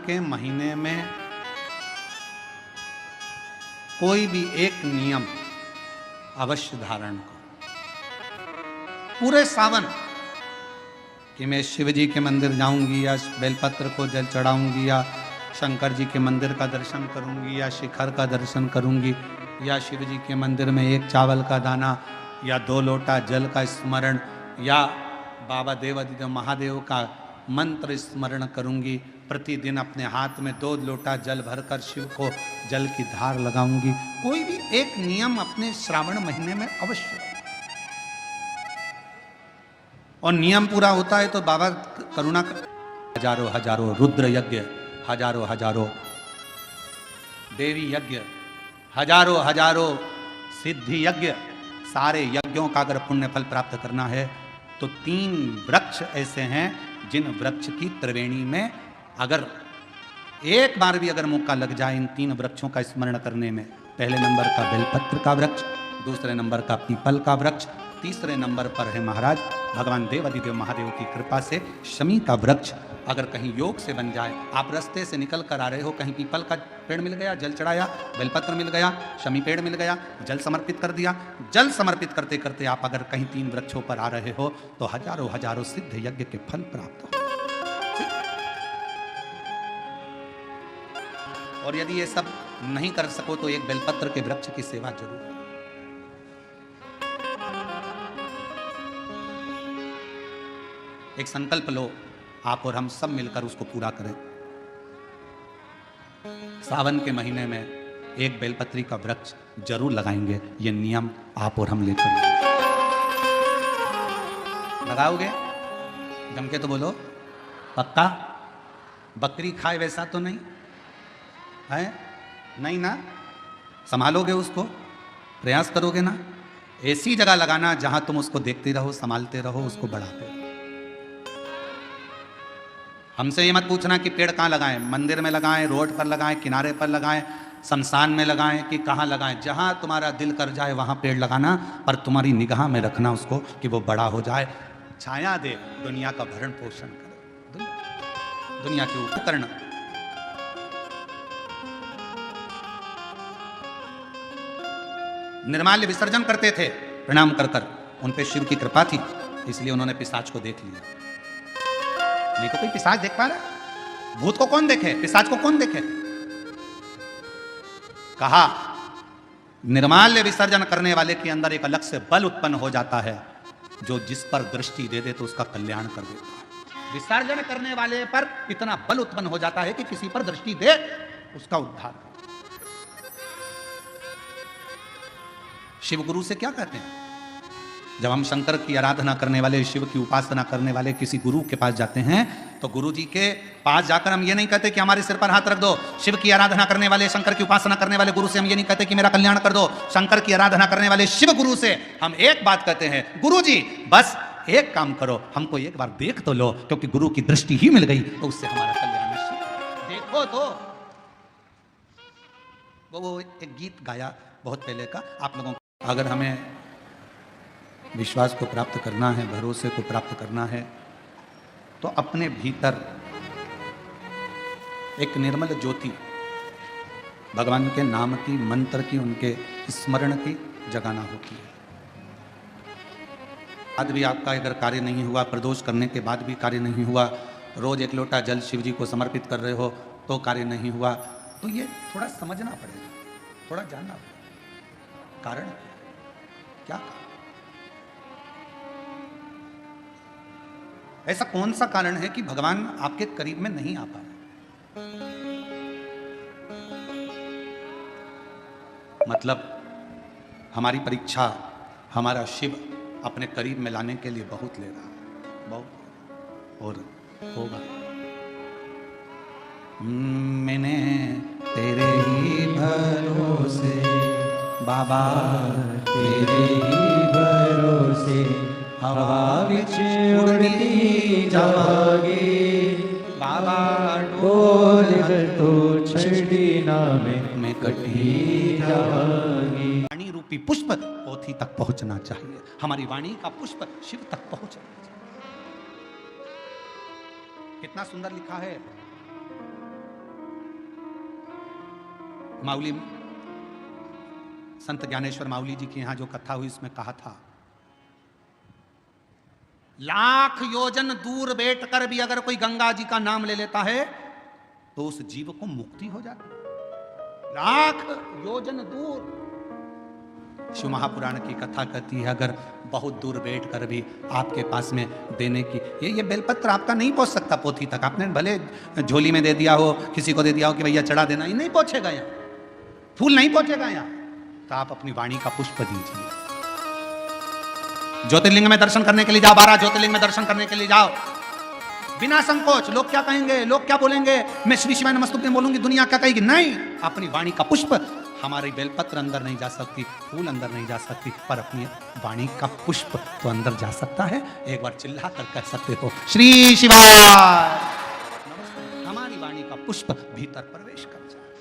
के महीने में कोई भी एक नियम अवश्य धारण करो। पूरे सावन कि मैं शिव जी के मंदिर जाऊंगी या बेलपत्र को जल चढ़ाऊंगी या शंकर जी के मंदिर का दर्शन करूंगी या शिखर का दर्शन करूंगी या शिव जी के मंदिर में एक चावल का दाना या 2 लोटा जल का स्मरण या बाबा देवादिदेव महादेव का मंत्र स्मरण करूंगी। प्रतिदिन अपने हाथ में 2 लोटा जल भरकर शिव को जल की धार लगाऊंगी। कोई भी एक नियम अपने श्रावण महीने में अवश्य। और नियम पूरा होता है तो बाबा करुणा कर। हजारों हजारों रुद्र यज्ञ, हजारों हजारों देवी यज्ञ, हजारों हजारों सिद्धि यज्ञ, सारे यज्ञों का अगर पुण्य फल प्राप्त करना है तो 3 वृक्ष ऐसे हैं जिन वृक्ष की त्रिवेणी में अगर एक बार भी अगर मौका लग जाए इन 3 वृक्षों का स्मरण करने में, पहले नंबर का बेलपत्र का वृक्ष, दूसरे नंबर का पीपल का वृक्ष, तीसरे नंबर पर है महाराज भगवान देवादिदेव महादेव की कृपा से शमी का वृक्ष। अगर कहीं योग से बन जाए, आप रास्ते से निकल कर आ रहे हो, कहीं पीपल का पेड़ मिल गया, जल चढ़ाया, बेलपत्र मिल गया, शमी पेड़ मिल गया, जल समर्पित कर दिया। जल समर्पित करते करते आप अगर कहीं 3 वृक्षों पर आ रहे हो तो हजारों हजारों सिद्ध यज्ञ के फल प्राप्त हो। और यदि ये सब नहीं कर सको तो एक बेलपत्र के वृक्ष की सेवा जरूर। एक संकल्प लो, आप और हम सब मिलकर उसको पूरा करें। सावन के महीने में एक बेलपत्री का वृक्ष जरूर लगाएंगे। ये नियम आप और हम लेकर लगाओगे? जम के तो बोलो, पक्का? बकरी खाए वैसा तो नहीं है? नहीं ना? संभालोगे उसको? प्रयास करोगे ना? ऐसी जगह लगाना जहां तुम उसको देखते रहो, संभालते रहो, उसको बढ़ाते रहो। हमसे ये मत पूछना कि पेड़ कहाँ लगाएं, मंदिर में लगाएं, रोड पर लगाएं, किनारे पर लगाएं, शमशान में लगाएं कि कहाँ लगाएं। जहां तुम्हारा दिल कर जाए वहां पेड़ लगाना, पर तुम्हारी निगाह में रखना उसको कि वो बड़ा हो जाए, छाया दे, दुनिया का भरण पोषण करे, दुनिया के ऊपर करना। निर्माल्य विसर्जन करते थे प्रणाम कर कर, उन पे शिव की कृपा थी, इसलिए उन्होंने पिशाच को देख लिया। नहीं तो कोई पिशाच देख पा रहा? भूत को कौन देखे? पिशाच को कौन देखे? कहा निर्माल्य विसर्जन करने वाले के अंदर एक अलग से बल उत्पन्न हो जाता है, जो जिस पर दृष्टि दे दे तो उसका कल्याण कर देता है। विसर्जन करने वाले पर इतना बल उत्पन्न हो जाता है कि किसी पर दृष्टि दे उसका उद्धार। शिव गुरु से क्या कहते हैं? जब हम शंकर की आराधना करने वाले, शिव की उपासना करने वाले किसी गुरु के पास जाते हैं तो गुरु जी के पास जाकर हम ये नहीं कहते कि हमारे सिर पर हाथ रख दो। शिव की आराधना करने वाले, शंकर की उपासना करने वाले गुरु से हम ये नहीं कहते कि मेरा कल्याण कर दो। शंकर की आराधना करने वाले शिव गुरु से हम एक बात कहते हैं, गुरु जी बस एक काम करो, हमको एक बार देख तो लो, क्योंकि गुरु की दृष्टि ही मिल गई तो उससे हमारा कल्याण निश्चित। देखो तो वो एक गीत गाया बहुत पहले का, आप लोगों को अगर हमें विश्वास को प्राप्त करना है, भरोसे को प्राप्त करना है, तो अपने भीतर एक निर्मल ज्योति भगवान के नाम की, मंत्र की, उनके स्मरण की जगाना होती है। आज भी आपका अगर कार्य नहीं हुआ, प्रदोष करने के बाद भी कार्य नहीं हुआ, रोज 1 लोटा जल शिव जी को समर्पित कर रहे हो तो कार्य नहीं हुआ, तो ये थोड़ा समझना पड़ेगा, थोड़ा जानना पड़ेगा कारण क्या। ऐसा कौन सा कारण है कि भगवान आपके करीब में नहीं आ पा रहे? मतलब हमारी परीक्षा हमारा शिव अपने करीब में लाने के लिए बहुत ले रहा है, बहुत, और होगा। मैंने तेरे ही भरोसे बाबा, तेरे ही भरोसे हवा विच उड़ती जावागी बाबा, डोल तो छड़ी ना में कटी जावागी। वाणी रूपी पुष्प पोथी तक पहुंचना चाहिए, हमारी वाणी का पुष्प शिव तक पहुंचना चाहिए। कितना सुंदर लिखा है, माउली संत ज्ञानेश्वर माउली जी की यहां जो कथा हुई उसमें कहा था, लाख योजन दूर बैठकर भी अगर कोई गंगा जी का नाम ले लेता है तो उस जीव को मुक्ति हो जाती है। लाख योजन दूर। शिव महापुराण की कथा कहती है अगर बहुत दूर बैठकर भी आपके पास में देने की, ये बेलपत्र आपका नहीं पहुंच सकता पोथी तक। आपने भले झोली में दे दिया हो, किसी को दे दिया हो कि भैया चढ़ा देना, ये नहीं पहुंचेगा यहाँ, फूल नहीं पहुंचेगा यहाँ। तो आप अपनी वाणी का पुष्प दीजिए। ज्योतिर्लिंग में दर्शन करने के लिए जाओ, 12 ज्योतिर्लिंग में दर्शन करने के लिए जाओ बिना संकोच। लोग क्या कहेंगे, लोग क्या बोलेंगे, मैं श्री शिवाय नमस्तुभ्यं में बोलूंगी, दुनिया क्या कहेगी। नहीं, अपनी वाणी का पुष्प, हमारी बेलपत्र अंदर नहीं जा सकती, फूल अंदर नहीं जा सकती, पर अपनी वाणी का पुष्प तो अंदर जा सकता है। एक बार चिल्ला कर कह सकते हो श्री शिवाय, हमारी वाणी का पुष्प भीतर प्रवेश कर जाए।